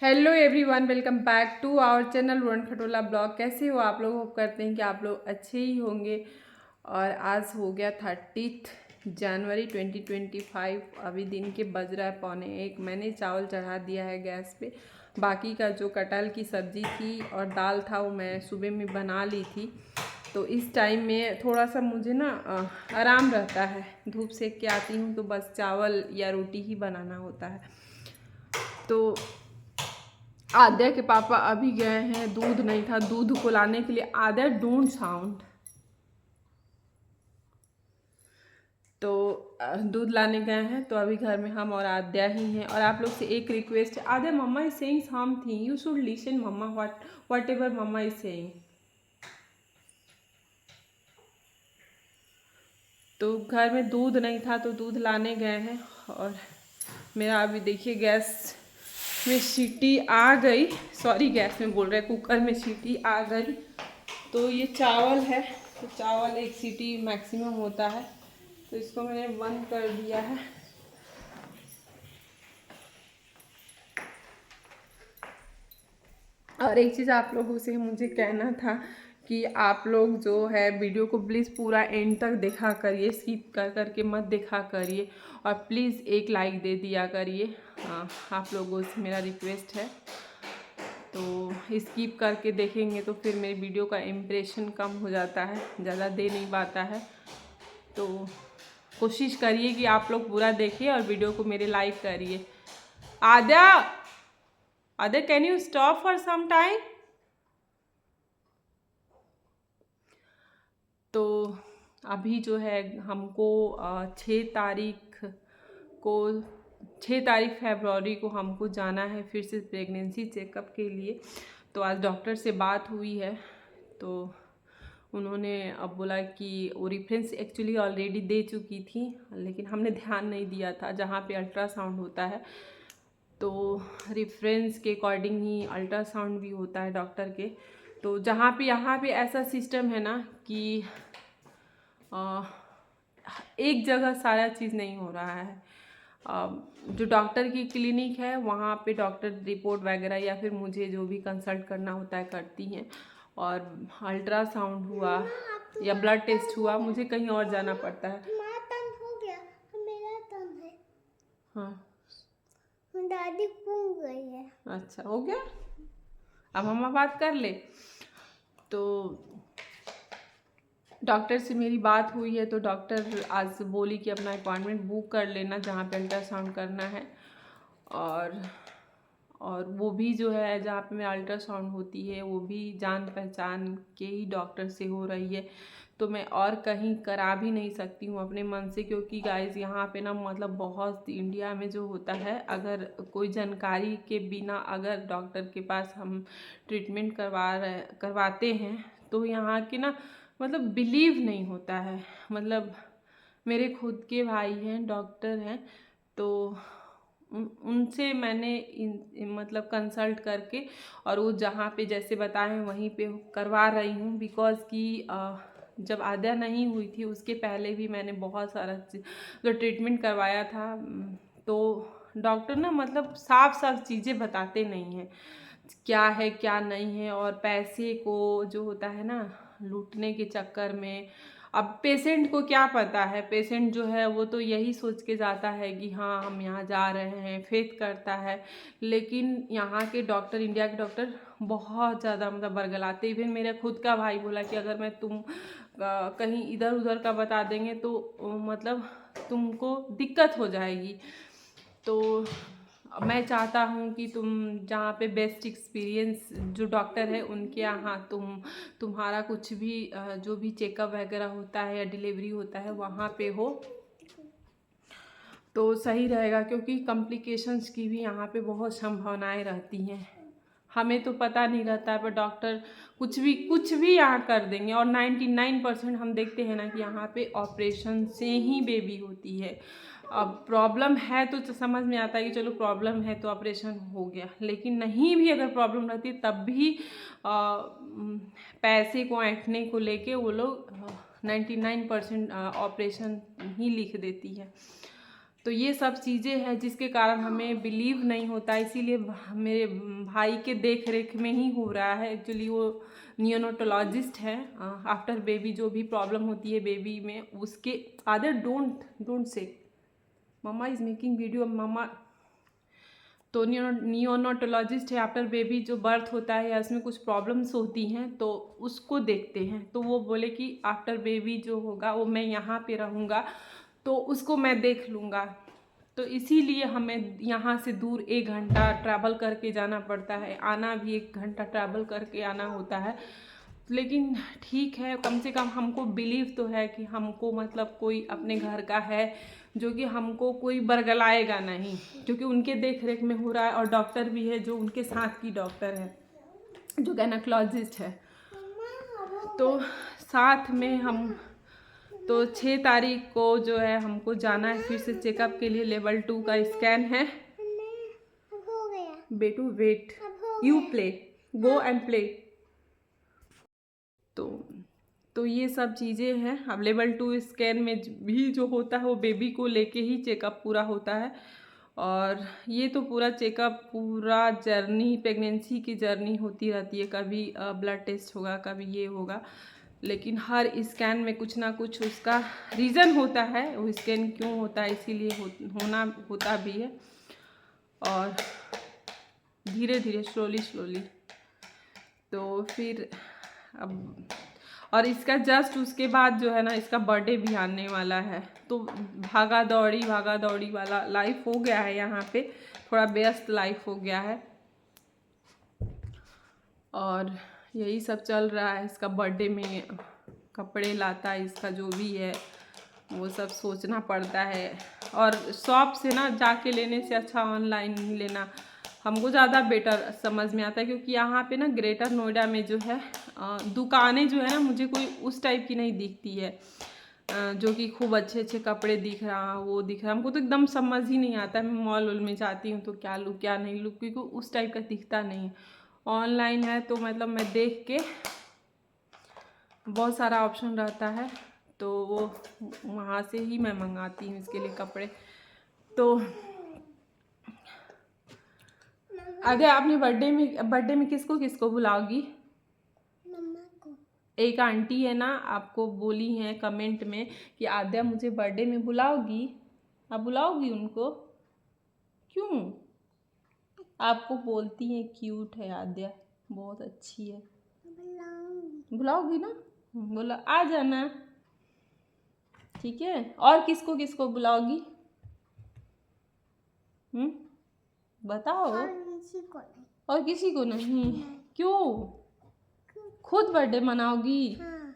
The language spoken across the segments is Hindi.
Hello everyone, welcome back to our channel Varun Khatola blog. कैसे हो आप लोग? होप करते हैं कि आप लोग अच्छे ही होंगे। और आज हो गया 30 जनवरी 2025। अभी दिन के बज रहा है 12:45। मैंने चावल चढ़ा दिया है गैस पे। बाकी का जो कटहल की सब्ज़ी थी और दाल था वो मैं सुबह में बना ली थी। तो इस टाइम में थोड़ा सा मुझे ना आराम रहता है। धूप सेक के आती हूँ तो बस चावल या रोटी ही बनाना होता है। तो आद्या के पापा अभी गए हैं, दूध नहीं था, दूध को लाने के लिए। आद्या डोंट साउंड। तो दूध लाने गए हैं। तो अभी घर में हम और आद्या ही हैं। और आप लोग से एक रिक्वेस्ट है, Aadya mamma is saying something, you should listen mamma whatever mamma is saying. तो घर में दूध नहीं था तो दूध लाने गए हैं। और मेरा अभी देखिए गैस में सीटी आ गई। सॉरी, गैस में बोल रहे, कुकर में सीटी आ गई। तो ये चावल है, तो चावल एक सीटी मैक्सिमम होता है, तो इसको मैंने बंद कर दिया है। और एक चीज़ आप लोगों से मुझे कहना था कि आप लोग जो है वीडियो को प्लीज़ पूरा एंड तक देखा करिए, स्किप कर करके मत देखा करिए। और प्लीज़ एक लाइक दे दिया करिए। आप लोगों से मेरा रिक्वेस्ट है। तो स्किप करके देखेंगे तो फिर मेरी वीडियो का इम्प्रेशन कम हो जाता है, ज़्यादा दे नहीं पाता है। तो कोशिश करिए कि आप लोग पूरा देखिए और वीडियो को मेरे लाइक करिए। Aadya, Aadya can you stop for some time? तो अभी जो है हमको 6 तारीख को 6 तारीख फरवरी को हमको जाना है फिर से प्रेगनेंसी चेकअप के लिए। तो आज डॉक्टर से बात हुई है। तो उन्होंने अब बोला कि वो रेफरेंस एक्चुअली ऑलरेडी दे चुकी थी, लेकिन हमने ध्यान नहीं दिया था जहाँ पे अल्ट्रासाउंड होता है। तो रेफरेंस के अकॉर्डिंग ही अल्ट्रासाउंड भी होता है डॉक्टर के। तो जहाँ पे यहाँ पे ऐसा सिस्टम है ना कि एक जगह सारा चीज़ नहीं हो रहा है। जो डॉक्टर की क्लिनिक है वहाँ पे डॉक्टर रिपोर्ट वगैरह या फिर मुझे जो भी कंसल्ट करना होता है करती हैं। और अल्ट्रासाउंड हुआ या ब्लड टेस्ट हुआ मुझे कहीं और जाना पड़ता है। तुम्हारा टर्न हो गया, मेरा टर्न है। हाँ, दादी घूम गई है। अच्छा हो गया। अब मम्मा बात कर ले। तो डॉक्टर से मेरी बात हुई है तो डॉक्टर आज बोली कि अपना अपॉइंटमेंट बुक कर लेना जहाँ पे अल्ट्रासाउंड करना है। और वो भी जो है जहाँ पे मेरा अल्ट्रासाउंड होती है वो भी जान पहचान के ही डॉक्टर से हो रही है। तो मैं और कहीं करा भी नहीं सकती हूँ अपने मन से, क्योंकि गाइस यहाँ पे ना मतलब बहुत इंडिया में जो होता है, अगर कोई जानकारी के बिना अगर डॉक्टर के पास हम ट्रीटमेंट करवाते हैं तो यहाँ के ना मतलब बिलीव नहीं होता है। मतलब मेरे खुद के भाई हैं, डॉक्टर हैं। तो उनसे मैंने मतलब कंसल्ट करके और वो जहाँ पे जैसे बताए हैं वहीं पे करवा रही हूँ। बिकॉज़ कि जब आद्या नहीं हुई थी उसके पहले भी मैंने बहुत सारा जो ट्रीटमेंट करवाया था। तो डॉक्टर ना मतलब साफ साफ चीज़ें बताते नहीं हैं क्या है क्या नहीं है। और पैसे को जो होता है ना लूटने के चक्कर में, अब पेशेंट को क्या पता है, पेशेंट जो है वो तो यही सोच के जाता है कि हाँ हम यहाँ जा रहे हैं, फेथ करता है। लेकिन यहाँ के डॉक्टर, इंडिया के डॉक्टर बहुत ज़्यादा मतलब बरगलाते। इवन मेरा खुद का भाई बोला कि अगर मैं तुम कहीं इधर उधर का बता देंगे तो मतलब तुमको दिक्कत हो जाएगी। तो मैं चाहता हूँ कि तुम जहाँ पे बेस्ट एक्सपीरियंस जो डॉक्टर है उनके यहाँ तुम्हारा कुछ भी जो भी चेकअप वगैरह होता है या डिलीवरी होता है वहाँ पे हो तो सही रहेगा। क्योंकि कॉम्प्लिकेशंस की भी यहाँ पे बहुत संभावनाएं रहती हैं। हमें तो पता नहीं रहता है पर डॉक्टर कुछ भी यहाँ कर देंगे। और 99% हम देखते हैं ना कि यहाँ पे ऑपरेशन से ही बेबी होती है। अब प्रॉब्लम है तो समझ में आता है कि चलो प्रॉब्लम है तो ऑपरेशन हो गया, लेकिन नहीं भी अगर प्रॉब्लम रहती तब भी पैसे को ऐंठने को लेके वो लोग 99% ऑपरेशन ही लिख देती है। तो ये सब चीज़ें हैं जिसके कारण हमें बिलीव नहीं होता, इसीलिए मेरे भाई के देख रेख में ही हो रहा है। एक्चुअली वो नियोनेटोलॉजिस्ट है। आफ्टर बेबी जो भी प्रॉब्लम होती है बेबी में उसके आदर don't say mamma is making video mamma. तो नियोनेटोलॉजिस्ट है। आफ्टर बेबी जो बर्थ होता है या उसमें कुछ प्रॉब्लम्स होती हैं तो उसको देखते हैं। तो वो बोले कि आफ्टर बेबी जो होगा वो मैं यहाँ पे रहूँगा तो उसको मैं देख लूँगा। तो इसीलिए हमें यहाँ से दूर 1 घंटा ट्रैवल करके जाना पड़ता है, आना भी 1 घंटा ट्रैवल करके आना होता है। लेकिन ठीक है, कम से कम हमको बिलीव तो है कि हमको मतलब कोई अपने घर का है जो कि हमको कोई बरगलाएगा नहीं, क्योंकि उनके देख रेख में हो रहा है। और डॉक्टर भी है जो उनके साथ की डॉक्टर है जो गायनेकोलॉजिस्ट है। तो साथ में हम तो 6 तारीख को जो है हमको जाना है फिर से चेकअप के लिए। लेवल 2 का स्कैन है। हो गया। बेटू वेट, अब हो यू गया। Play, go and play. तो ये सब चीज़ें हैं। अब लेवल 2 स्कैन में भी जो होता है वो बेबी को लेके ही चेकअप पूरा होता है। और ये तो पूरा चेकअप पूरा जर्नी प्रेगनेंसी की जर्नी होती रहती है। कभी ब्लड टेस्ट होगा, कभी ये होगा, लेकिन हर स्कैन में कुछ ना कुछ उसका रीज़न होता है वो स्कैन क्यों होता है, इसीलिए होना होता भी है। और धीरे धीरे स्लोली तो फिर अब और इसका जस्ट उसके बाद जो है ना इसका बर्थडे भी आने वाला है। तो भागा दौड़ी वाला लाइफ हो गया है यहाँ पे, थोड़ा व्यस्त लाइफ हो गया है। और यही सब चल रहा है। इसका बर्थडे में कपड़े लाता है, इसका जो भी है वो सब सोचना पड़ता है। और शॉप से ना जाके लेने से अच्छा ऑनलाइन ही लेना हमको ज़्यादा बेटर समझ में आता है। क्योंकि यहाँ पे ना ग्रेटर नोएडा में जो है दुकानें जो है ना मुझे कोई उस टाइप की नहीं दिखती है जो कि खूब अच्छे अच्छे कपड़े दिख रहा वो दिख रहा। हमको तो एकदम समझ ही नहीं आता। मैं मॉल वॉल में जाती हूँ तो क्या लूँ क्या नहीं लूँ, क्योंकि उस टाइप का दिखता नहीं है। ऑनलाइन है तो मतलब मैं देख के बहुत सारा ऑप्शन रहता है तो वो वहाँ से ही मैं मंगाती हूँ इसके लिए कपड़े। तो अगर आपने बर्थडे में किसको किसको बुलाओगी? मम्मा को। एक आंटी है ना आपको बोली हैं कमेंट में कि आद्या मुझे बर्थडे में बुलाओगी। आप बुलाओगी उनको? क्यों? आपको बोलती हैं क्यूट है आद्या, बहुत अच्छी है, बुलाओगी ना? बोला आ जाना, ठीक है। और किसको किसको बुलाओगी? बताओ। और किसी को नहीं? क्यों? खुद बर्थडे मनाओगी? हाँ।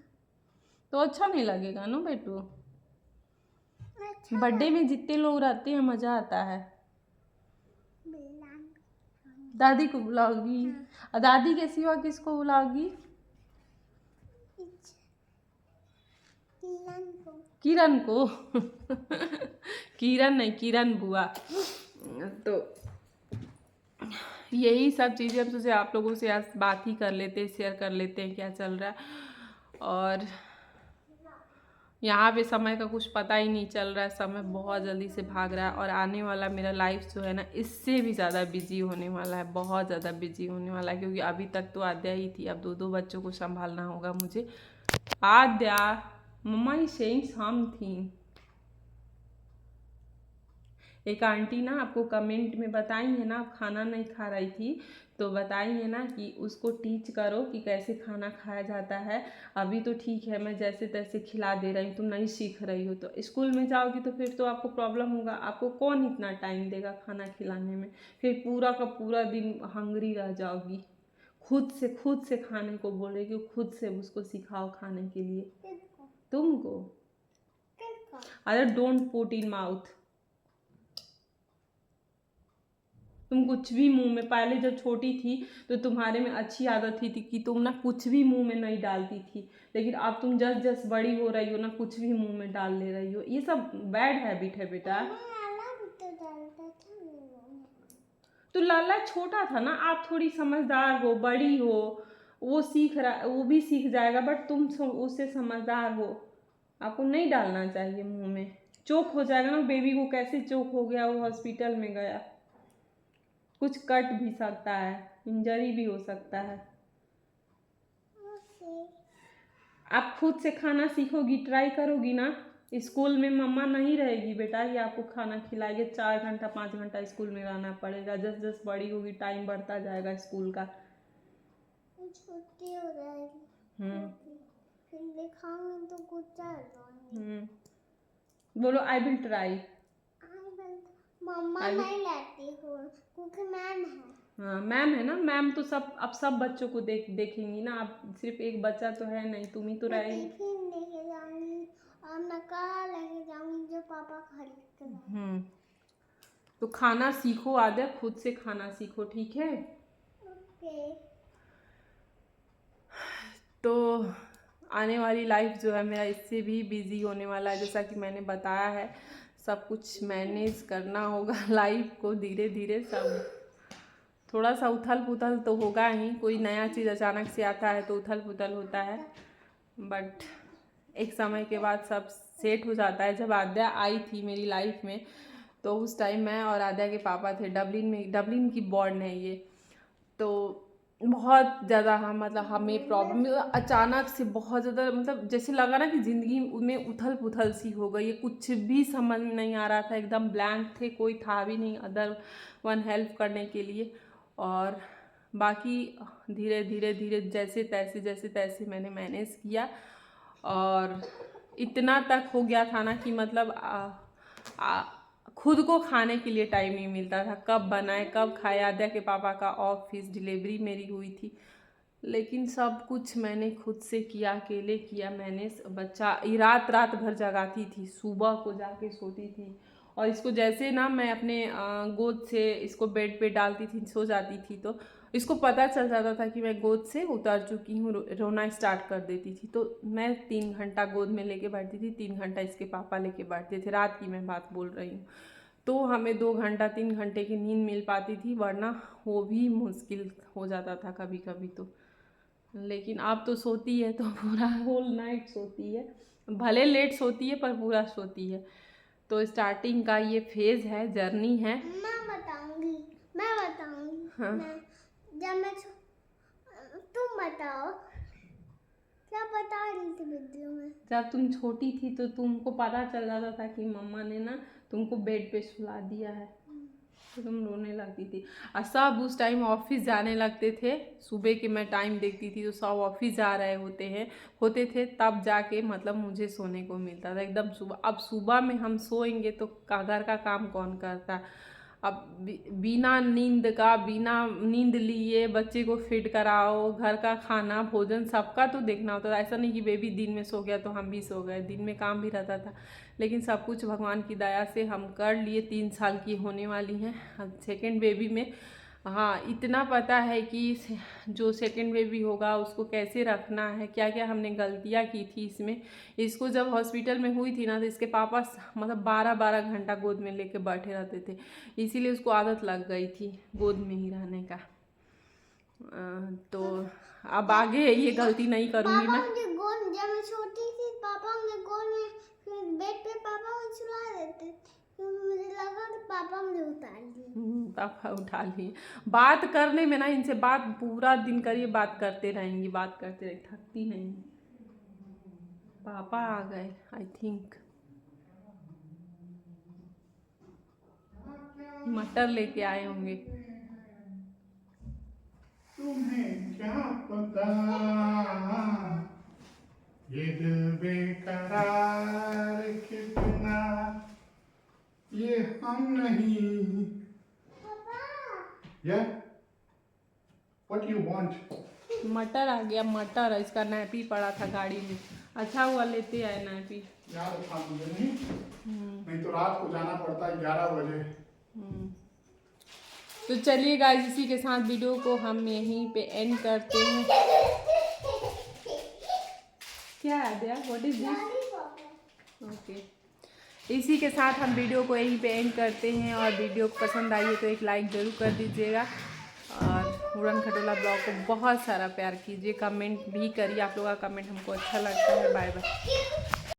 तो अच्छा नहीं लगेगा ना बेटू। अच्छा बर्थडे में जितने लोग रहते हैं मज़ा आता है। दादी को बुलाओगी? और दादी के सिवा किसको बुलाओगी? किरण को किरण नहीं, किरण बुआ। तो यही सब चीज़ें हम सोचे आप लोगों से आज बात ही कर लेते हैं, शेयर कर लेते हैं क्या चल रहा है। और यहाँ पे समय का कुछ पता ही नहीं चल रहा है, समय बहुत जल्दी से भाग रहा है। और आने वाला मेरा लाइफ जो है ना इससे भी ज़्यादा बिजी होने वाला है, बहुत ज़्यादा बिजी होने वाला है। क्योंकि अभी तक तो आद्या ही थी, अब 2 बच्चों को संभालना होगा मुझे। आद्या मम्मा इज सेइंग समथिंग। एक आंटी ना आपको कमेंट में बताई है ना, आप खाना नहीं खा रही थी तो बताई है ना कि उसको टीच करो कि कैसे खाना खाया जाता है। अभी तो ठीक है मैं जैसे तैसे खिला दे रही हूँ, तुम नहीं सीख रही हो। तो स्कूल में जाओगी तो फिर तो आपको प्रॉब्लम होगा, आपको कौन इतना टाइम देगा खाना खिलाने में। फिर पूरा का पूरा दिन हंगरी रह जाओगी। खुद से खाने को बोल रही, कि खुद से उसको सिखाओ खाने के लिए। तुमको अरे डोंट पुट इन माउथ। तुम कुछ भी मुंह में, पहले जब छोटी थी तो तुम्हारे में अच्छी आदत थी कि तुम ना कुछ भी मुंह में नहीं डालती थी, लेकिन अब तुम जस बड़ी हो रही हो ना कुछ भी मुंह में डाल ले रही हो। ये सब बैड हैबिट है बेटा। तो लाला छोटा था ना, आप थोड़ी समझदार हो, बड़ी हो, वो सीख रहा, वो भी सीख जाएगा। बट तुम उससे समझदार हो, आपको नहीं डालना चाहिए मुंह में। चोक हो जाएगा ना बेबी को। कैसे चोक हो गया, वो हॉस्पिटल में गया, कुछ कट भी सकता है, इंजरी भी हो सकता है। आप खुद से खाना सीखोगी, ट्राई करोगी ना। स्कूल में मम्मा नहीं रहेगी बेटा ये आपको खाना खिलाएगी। 4 घंटा 5 घंटा स्कूल में रहना पड़ेगा। जैसे जैसे बड़ी होगी टाइम बढ़ता जाएगा स्कूल का। छुट्टी हो जाएगी फिर दिखाऊंगी तो कुछ चल। बोलो आई विल ट्राई। मम्मा नहीं लाती हो क्योंकि मैम है। हाँ मैम है ना, मैम तो सब अब सब बच्चों को देखेंगी ना। अब सिर्फ एक बच्चा तो है नहीं, तुम ही तो रहेगी। टिफिन लेके जाऊंगी और नकारा लेके जाऊंगी जो पापा खरीद कर। तो खाना सीखो आद्या, खुद से खाना सीखो, ठीक है। ओके। तो आने वाली लाइफ जो है मेरा इससे भी बिजी होने वाला है। जैसा कि मैंने बताया है, सब कुछ मैनेज करना होगा लाइफ को धीरे धीरे। सब थोड़ा सा उथल पुथल तो होगा ही, कोई नया चीज़ अचानक से आता है तो उथल पुथल होता है, बट एक समय के बाद सब सेट हो जाता है। जब आद्या आई थी मेरी लाइफ में तो उस टाइम मैं और आद्या के पापा थे डबलिन की बॉर्न है ये। तो बहुत ज़्यादा मतलब हमें प्रॉब्लम अचानक से बहुत ज़्यादा, मतलब जैसे लगा ना कि ज़िंदगी में उथल पुथल सी हो गई है। कुछ भी समझ में नहीं आ रहा था, एकदम ब्लैंक थे, कोई था भी नहीं अदर वन हेल्प करने के लिए। और बाकी धीरे धीरे धीरे जैसे तैसे मैंने मैनेज किया और इतना तक हो गया था ना कि मतलब खुद को खाने के लिए टाइम नहीं मिलता था। कब बनाए कब खाए। आद्या के पापा का ऑफिस डिलीवरी मेरी हुई थी, लेकिन सब कुछ मैंने खुद से किया, अकेले किया मैंने। बच्चा रात रात भर जगाती थी, सुबह को जाके सोती थी। और इसको जैसे ना मैं अपने गोद से इसको बेड पे डालती थी, सो जाती थी, तो इसको पता चल जाता था कि मैं गोद से उतर चुकी हूँ, रोना स्टार्ट कर देती थी। तो मैं 3 घंटा गोद में लेके बैठती थी, 3 घंटा इसके पापा लेके बैठते थे। रात की मैं बात बोल रही हूँ। तो हमें 2 घंटा 3 घंटे की नींद मिल पाती थी, वरना वो भी मुश्किल हो जाता था कभी कभी तो। लेकिन अब तो सोती है तो पूरा होल नाइट सोती है, भले लेट सोती है पर पूरा सोती है। तो स्टार्टिंग का ये फेज है, जर्नी है। मैं बताऊंगी हाँ। जब मैं तुम बताओ क्या बता रही थी वीडियो में। जब तुम छोटी थी तो तुमको पता चल जाता था कि मम्मा ने ना तुमको बेड पे सुला दिया है, तो तुम रोने लगती थी। और सब उस टाइम ऑफिस जाने लगते थे। सुबह के मैं टाइम देखती थी तो सब ऑफिस जा रहे होते थे, तब जाके मतलब मुझे सोने को मिलता था एकदम सुबह। अब सुबह में हम सोएंगे तो घर का काम कौन करता। अब बिना नींद लिए बच्चे को फीड कराओ, घर का खाना भोजन सबका तो देखना होता था। ऐसा नहीं कि बेबी दिन में सो गया तो हम भी सो गए, दिन में काम भी रहता था। लेकिन सब कुछ भगवान की दया से हम कर लिए। 3 साल की होने वाली हैं सेकेंड बेबी में। हाँ इतना पता है कि जो सेकेंड बेबी होगा उसको कैसे रखना है, क्या क्या हमने गलतियाँ की थी इसमें। इसको जब हॉस्पिटल में हुई थी ना तो इसके पापा मतलब 12-12 घंटा गोद में लेके बैठे रहते थे, इसीलिए उसको आदत लग गई थी गोद में ही रहने का। तो अब आगे ये गलती नहीं करूँगी मैं। जब मैं छोटी थी पापा मुझे गोद में बेड पे पापा मुझे सुला देते, तो मुझे लगा कि पापा मुझे उतार लिए। पापा उठा लिए। बात करने में ना इनसे बात पूरा दिन करिए, बात करते रहेंगी, बात करते रहे, थकती नहीं। पापा आ गए आई थिंक, मटर लेके आए होंगे। तुम्हें क्या पता ये दिल बेकरार कितना, ये हम नहीं। Yeah? What do you want? मटर आ गया, मटर। इसका नैपी पड़ा था गाड़ी में, अच्छा हुआ लेते आए नैपी। यार उठा मुझे नहीं तो रात को जाना पड़ता है 11 बजे। तो चलिए गाइस, इसी के साथ वीडियो को हम यहीं पे एंड करते हैं। क्या है दिया, व्हाट इज दिस? ओके, इसी के साथ हम वीडियो को यहीं पे एंड करते हैं। और वीडियो को पसंद आई है तो एक लाइक ज़रूर कर दीजिएगा और उड़न खटोला ब्लॉग को बहुत सारा प्यार कीजिए, कमेंट भी करिए। आप लोगों का कमेंट हमको अच्छा लगता है। Bye bye.